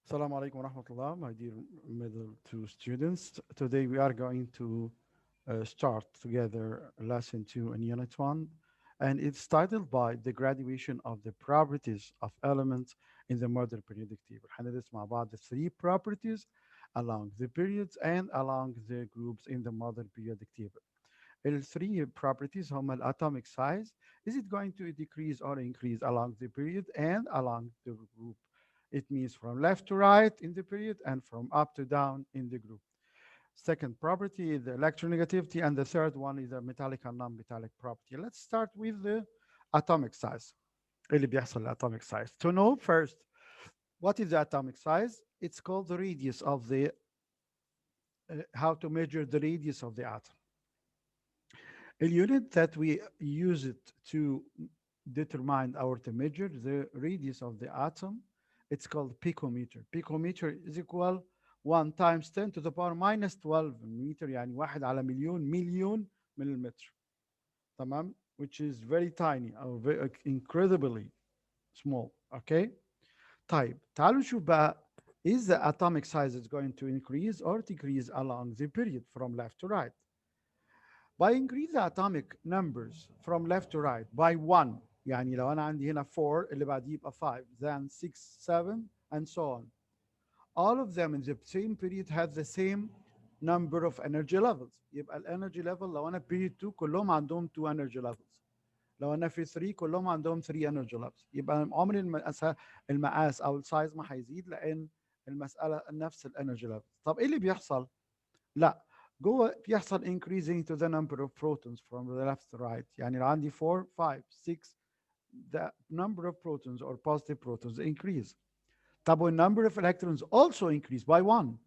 Assalamu alaikum wa rahmatullah, my dear middle two students. Today we are going to start together lesson 2 in unit 1, and it's titled by the graduation of the properties of elements in the modern periodic table. هندرس مع بعض the three properties along the periods and along the groups in the modern periodic table. The three properties هما atomic size. Is it going to decrease or increase along the period and along the group? It means from left to right in the period and from up to down in the group. Second property is the electronegativity, and the third one is the metallic and non-metallic property. Let's start with the atomic size. اللي بيحصل atomic size. To know first what is the atomic size, it's called the radius of the how to measure the radius of the atom. A unit that we use it to determine or to measure the radius of the atom, it's called picometer. Picometer is equal 1 times 10 to the power minus 12 meter, يعني واحد على مليون مليمتر. تمام? Which is very tiny or very incredibly small. Okay? طيب تعالوا نشوف بقى, is the atomic size is going to increase or decrease along the period from left to right? By increase the atomic numbers from left to right by 1, يعني لو أنا عندي هنا 4 اللي بعديه يبقى 5, then 6, 7, and so on. All of them in the same period have the same number of energy levels. يبقى الانرجي level لو أنا period 2 كلهم عندهم 2 energy levels. لو أنا في 3 كلهم عندهم 3 energy levels. يبقى عمر المقاس أو السايز ما هيزيد لأن المسألة نفس الانرجي levels. طب إيه اللي بيحصل؟ لا, جوه بيحصل increasing to the number of protons from the left to right. يعني لو عندي 4 5 6, the number of protons or positive protons increase. طب when number of electrons also increase by 1,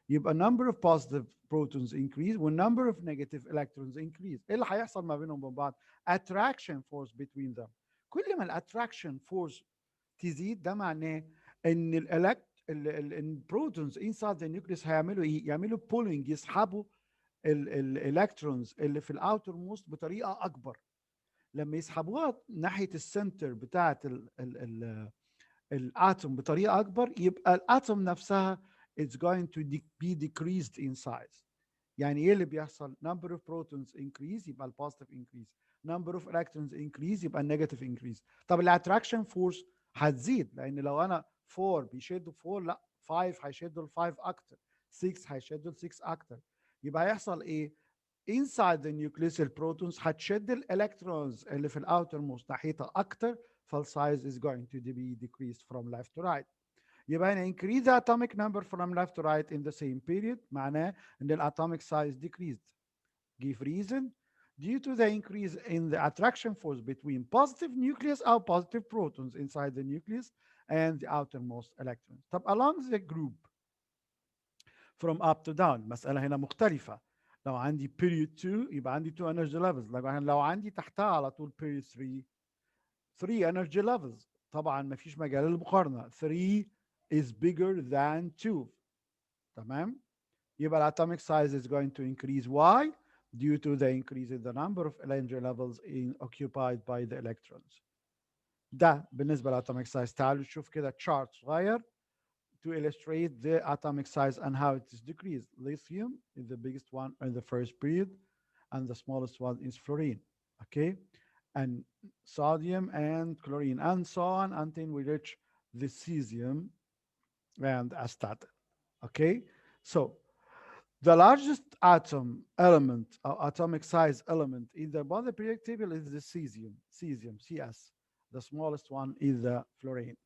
يبقى number of positive protons increase when number of negative electrons increase. ايه اللي هيحصل ما بينهم وبين بعض؟ attraction force between them. كل ما الاتراكشن فورس تزيد ده معناه ان البروتونز inside the nucleus هيعملوا ايه؟ يعملوا pulling, يسحبوا الالكترونز اللي في الاوتر موست بطريقه اكبر. لما يسحبوها ناحيه السنتر بتاعه الاتوم بطريقه اكبر, يبقى الاتوم نفسها it's going to be decreased in size. يعني ايه اللي بيحصل؟ number of protons increase يبقى البوزيتيف increase, number of electrons increase يبقى النيجاتيف increase. طب الاتراكشن فورس هتزيد, لان لو انا 4 بيشدوا 4, لا 5 هيشدوا ال 5 اكتر, 6 هيشدوا ال 6 اكتر. يبقى هيحصل ايه؟ inside the nucleus البروتونز هتشد الالكترونز اللي في الاوتر موست ناحيتها اكتر, فالسايز is going to be decreased from left to right. يبقى هنا increase the atomic number from left to right in the same period معناه ان الatomic size decreased. Give reason: due to the increase in the attraction force between positive nucleus or positive protons inside the nucleus and the outermost electrons. طب along the group from up to down, مسألة هنا مختلفة. لو عندي period 2 يبقى عندي 2 energy levels. لو عندي تحتها على طول period 3 energy levels. طبعا ما فيش مجال للمقارنة. 3 is bigger than 2. تمام؟ يبقى atomic size is going to increase. Why? Due to the increase in the number of energy levels occupied by the electrons. ده بالنسبة للatomic size. تعالوا نشوف كده chart صغير to illustrate the atomic size and how it is decreased. Lithium is the biggest one in the first period, and the smallest one is fluorine. Okay, and sodium and chlorine, and so on until we reach the cesium and astatine. Okay, so the largest atom element or atomic size element in the body periodic table is the cesium, CS. The smallest one is the fluorine.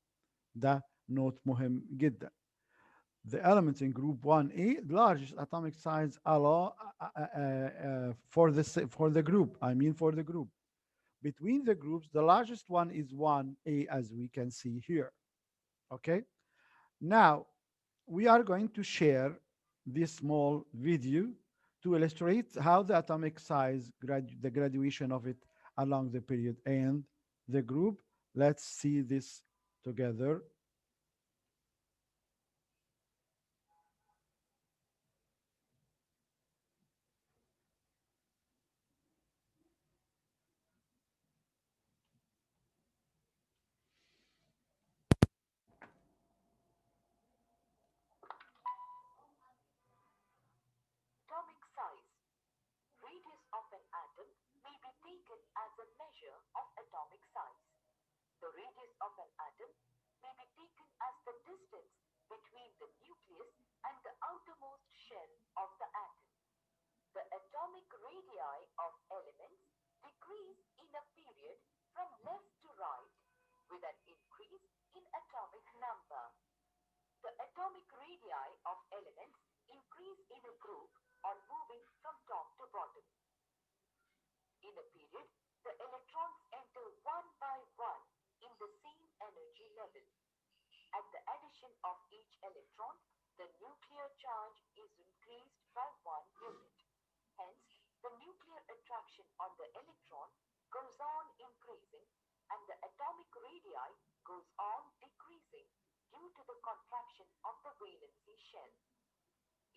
ده نوت مهم جدا. The elements in group 1A, the largest atomic size for the group. I mean for the group. Between the groups, the largest one is 1A, as we can see here. Okay. Now, we are going to share this small video to illustrate how the atomic size, the graduation of it along the period and the group. Let's see this together. At the addition of each electron, the nuclear charge is increased by 1 unit. Hence, the nuclear attraction on the electron goes on increasing and the atomic radii goes on decreasing due to the contraction of the valency shell.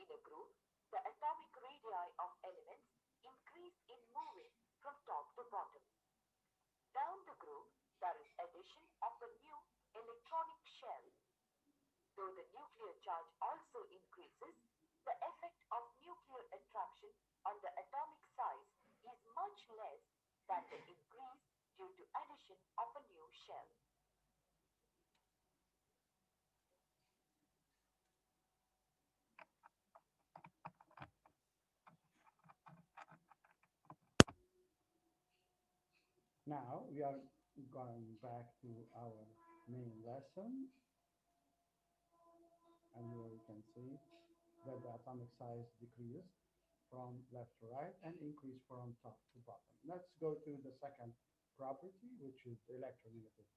In a group, the atomic radii of elements increase in moving from top to bottom. Down the group, there is addition of a new electronic shell. Though the nuclear charge also increases, the effect of nuclear attraction on the atomic size is much less than the increase due to addition of a new shell. Now we are going back to our main lesson, and here you can see that the atomic size decreased from left to right and increased from top to bottom. Let's go to the second property, which is the electronegativity.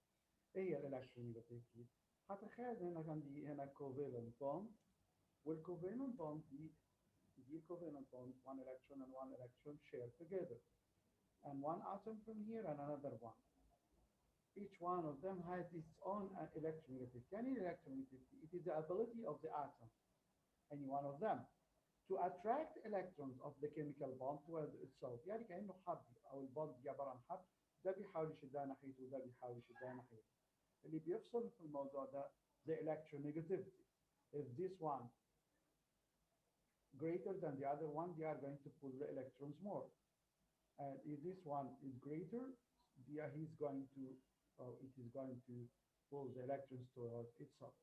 ايه هي electronegativity؟ هتخيل هنا عندي هنا covalent bond، والcovalent bond دي covalent bond one electron and one electron share together, and one atom from here and another one. Each one of them has its own electronegativity. يعني electronegativity, it is the ability of the atom, any one of them, to attract electrons of the chemical bond towards itself. يعني كأنه حبل، أو البوند دي عبارة عن حبل، ده بيحاول يشدها ناحيته وده بيحاول يشدها ناحيته. اللي بيفصل في الموضوع ده the electronegativity. If this one greater than the other one, they are going to pull the electrons more. And if this one is greater, he's going to, it is going to pull the electrons towards itself.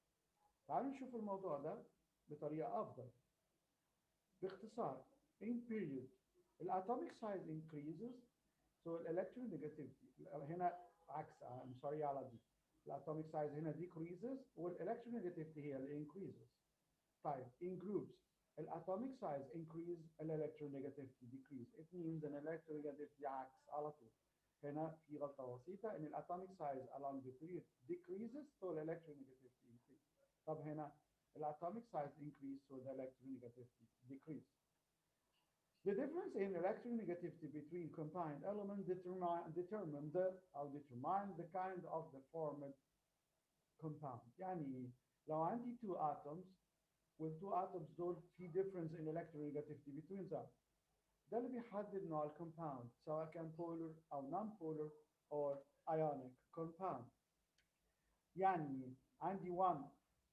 تعالوا نشوف الموضوع ده بطريقة أفضل. باختصار، in period الatomic size increases, so electronegativity هنا عكس، I'm sorry على دي، الatomic size هنا decreases والelectronegativity هي اللي increases. طيب in groups الatomic size increase electronegativity decrease. It means an electronegativity عكس على طول. هنا في غلطة بسيطة إن الatomic size along the period decreases so the electronegativity increases. طب هنا الatomic size increase so the electronegativity decrease. The difference in electronegativity between combined elements determine the kind of the formed compound. يعني لو عندي two atoms والtwo atoms دول في difference in electronegativity between them، ده اللي بيحدد نوع الكومباوند سواء كان polar أو non-polar or ionic compound. يعني عندي one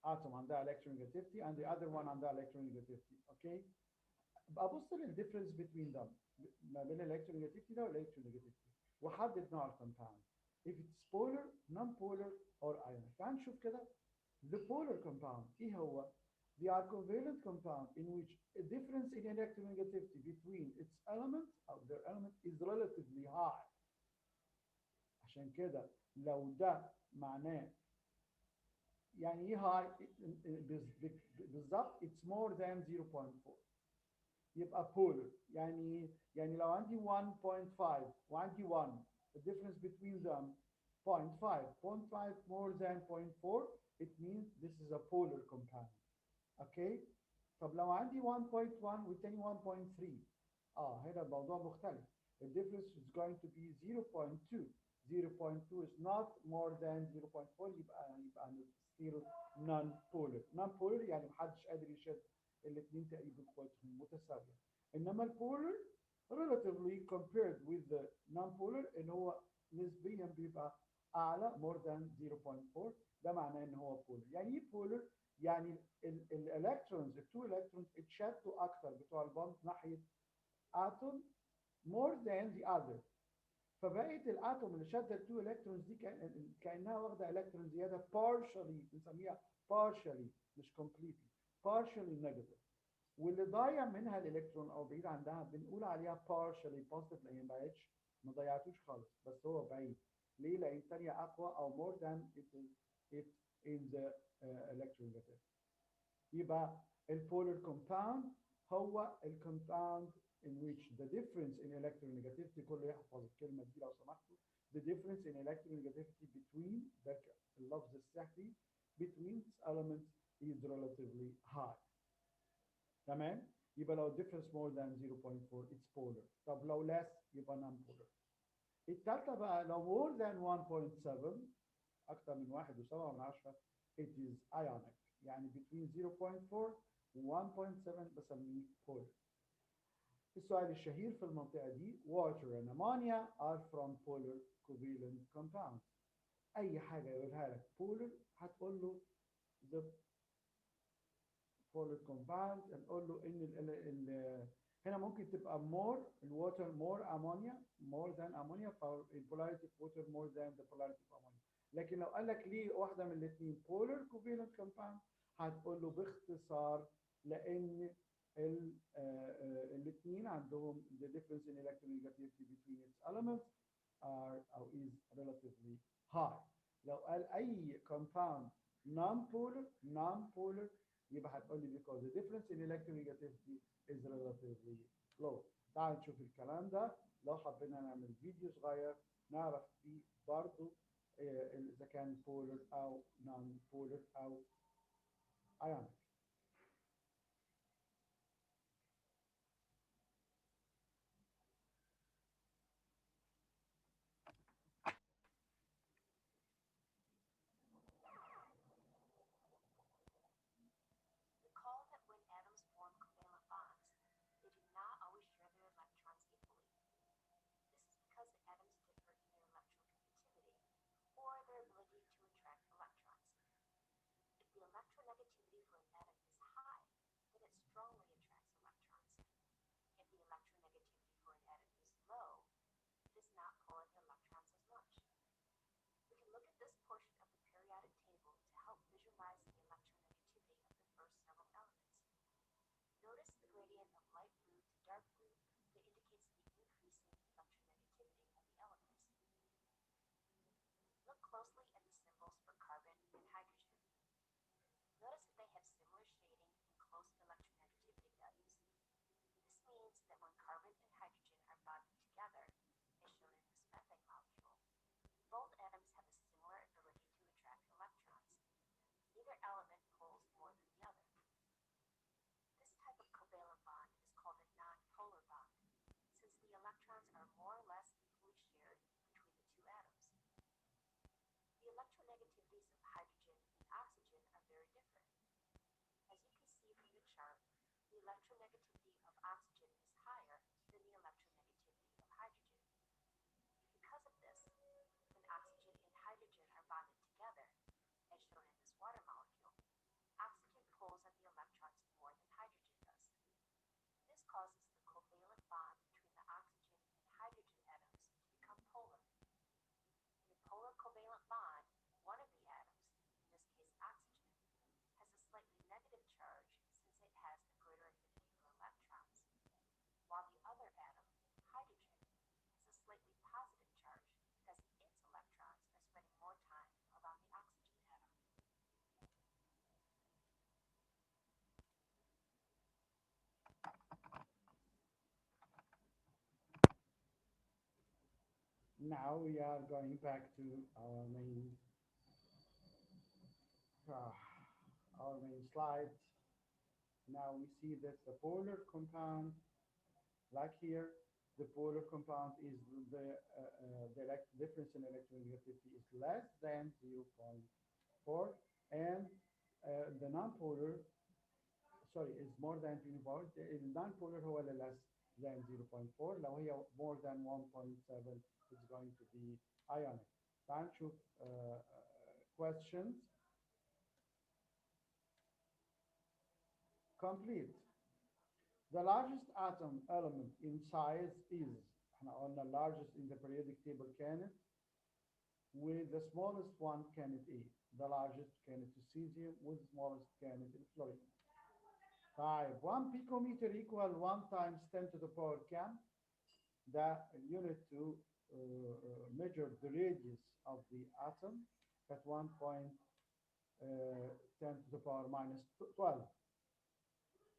atom عندها electronegativity and the other one عندها electronegativity. okay. ابص للديفرنس بين them، ما بين electronegativity ده والelectronegativity، واحدد نوع الكومباوند if it's polar non-polar or ionic. تعال نشوف كده. the polar compound ايه هو؟ they are covalent compound in which a difference in electronegativity between its elements or their element is relatively high. عشان كده لو ده معناه يعني ايه هاي بالظبط it's more than 0.4 يبقى polar. يعني لو عندي 1.5 وعندي 1 the difference between them 0.5 more than 0.4 it means this is a polar compound. okay. طب لو عندي 1.1 والتاني 1.3 هنا الموضوع مختلف. the difference is going to be 0.2. 0.2 is not more than 0.4 يبقى still non-polar. non-polar يعني محدش قادر يشد الاثنين تقريبا قوتهم متساوية. انما البولر relatively compared with the non-polar اللي هو نسبيا بيبقى اعلى more than 0.4، ده معناه ان هو polar. يعني ايه polar؟ يعني الالكترونز التو الكترونز اتشدوا اكتر بتوع البوند ناحيه اتوم more than the other، فبقيه الاتوم اللي شاده التو الكترونز دي كانها واخده الكترون زياده partially، بنسميها partially مش completely، partially negative. واللي ضايع منها الالكترون او بعيد عنها بنقول عليها partially positive لان ما بقتش ما ضيعتوش خالص بس هو بعيد. ليه؟ لان الثانيه اقوى او more than it in the electronegativity. يبقى البولار compound هو الكومباوند in which the difference in electronegativity، كله يحفظ الكلمه دي لو سمحتوا، the difference in electronegativity between ده اللفظ السحري between its elements is relatively high. تمام؟ يبقى لو difference more than 0.4 it's polar. طب لو less يبقى non polar. التالتة بقى لو more than 1.7 أكتر من 1.7 من 10 it is ionic. يعني between 0.4 و 1.7 بسميه polar. السؤال الشهير في المنطقة دي water and ammonia are from polar covalent compounds. أي حاجة يقولها لك polar هتقول له the polar compound نقول له ان هنا ممكن تبقى more الووتر more ammonia more than ammonia فالبولاريتي of water more than the polarity of ammonia. لكن لو قال لك ليه واحده من الاثنين polar covalent compound هتقول له باختصار لان الاثنين عندهم the difference in electronegativity between its elements are or is relatively high. لو قال اي compound non-polar يبقى هتقول لي because the difference in electronegativity is relatively low. تعال نشوف الكلام ده لو حبينا نعمل فيديو صغير نعرف فيه برضه إذا كان polar أو non-polar أو ionic. Recall that when atoms form covalent bonds, they do not always share their electrons equally. This is because atoms differ in their electroconductivity, or their ability to attract electrons. If the electronegativity for an atom is high, then it strongly attracts electrons. If the electronegativity for an atom is low, it is not pulling electrons as much. We can look at this portion of the periodic table to help visualize the electronegativity of the first several elements. Notice the gradient of light blue to dark blue that indicates the increasing electronegativity of the elements. Look closely at the symbols for carbon and hydrogen. Notice that they have similar shading and close electronegativity values. This means that when carbon and hydrogen are bonded together, as shown in this methane molecule, both atoms have a similar ability to attract electrons. Neither element pulls more than the other. This type of covalent bond is called a non-polar bond, since the electrons are more or less equally shared between the two atoms. The electronegativities of hydrogen and oxygen are very different. As you can see from the chart, the electronegativity of oxygen is higher than the electronegativity of hydrogen. Because of this, when oxygen and hydrogen are bonded together, as shown in this water molecule, oxygen pulls on the electrons more than hydrogen does. This causes the covalent bond between the oxygen and hydrogen atoms to become polar. In a polar covalent bond, one of the atoms, in this case oxygen, has a slightly negative charge since it has a greater affinity for electrons, while the other atom, hydrogen, has a slightly positive charge because its electrons are spending more time around the oxygen atom. Now we are going back to uh, our main slide. Now we see that the polar compound, like here, the polar compound is difference in electronegativity is less than 0.4, and the non-polar, sorry, is more than 24. النون-polar هو اللي less than 0.4. لو هي more than 1.7 it's going to be ionic. تعال نشوف questions. Complete. The largest atom element in size is, احنا قلنا largest in the periodic table كانت, with the smallest one كانت ايه؟ The largest كانت cesium, with the smallest كانت الفلوريد. طيب 1 picometer equal 1 times 10 to the power كام؟ ده unit to measure the radius of the atom at 1.10 to the power minus 12.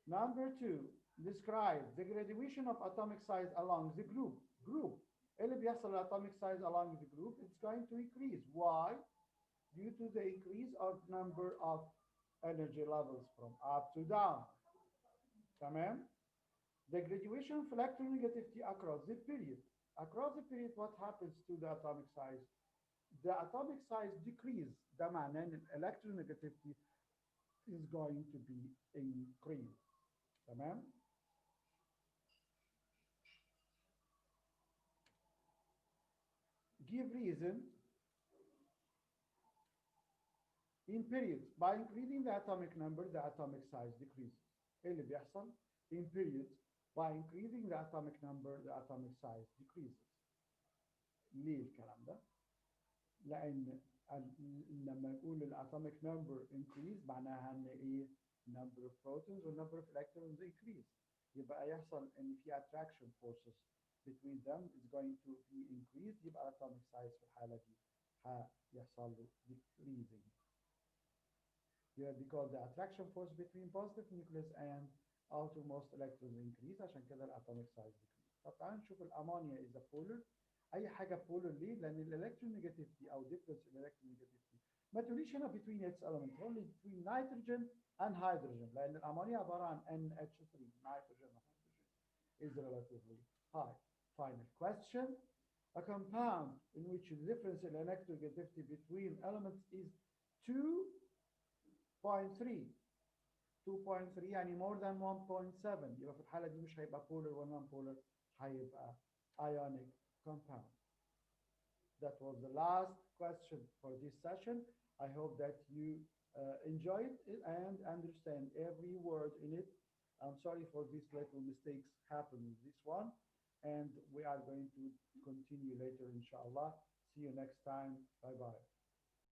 Number 2, describe the graduation of atomic size along the group. Group. اللي بيحصل atomic size along the group, it's going to increase. Why? due to the increase of number of energy levels from up to down. تمام. The graduation of electronegativity across the period. Across the period, what happens to the atomic size? The atomic size decrease. ده معناه ان electronegativity is going to be increased. تمام. Give reason in periods. By increasing the atomic number, the atomic size decreases. ايه اللي بيحصل؟ In periods, by increasing the atomic number, the atomic size decreases. ليه الكلام ده؟ لأن لما نقول الatomic number increase معناها ان ايه؟ number of protons و number of electrons increase. يبقى يحصل ان في attraction forces between them is going to be increased. يبقى atomic size في الحالة دي هيحصل له decreasing. Yeah, because the attraction force between positive nucleus and outermost electrons increase عشان كده الatomic size decrease. طب تعالوا نشوف الامونيا is a polar. اي حاجه polar ليه؟ لان الالكترونيجاتيفيتي او difference in electronegativity ما تقوليش هنا between its elements, only between nitrogen and hydrogen لان الامونيا عباره عن NH3 nitrogen and hydrogen is relatively high. Final question. A compound in which the difference in electronegativity between elements is 2.3 2.3 يعني more than 1.7 يبقى في الحالة دي مش هيبقى polar ولا non polar هيبقى ionic compound. That was the last question for this session. I hope that you enjoyed it and understand every word in it. I'm sorry for these little mistakes happen with this one, and we are going to continue later inshallah. See you next time. Bye bye.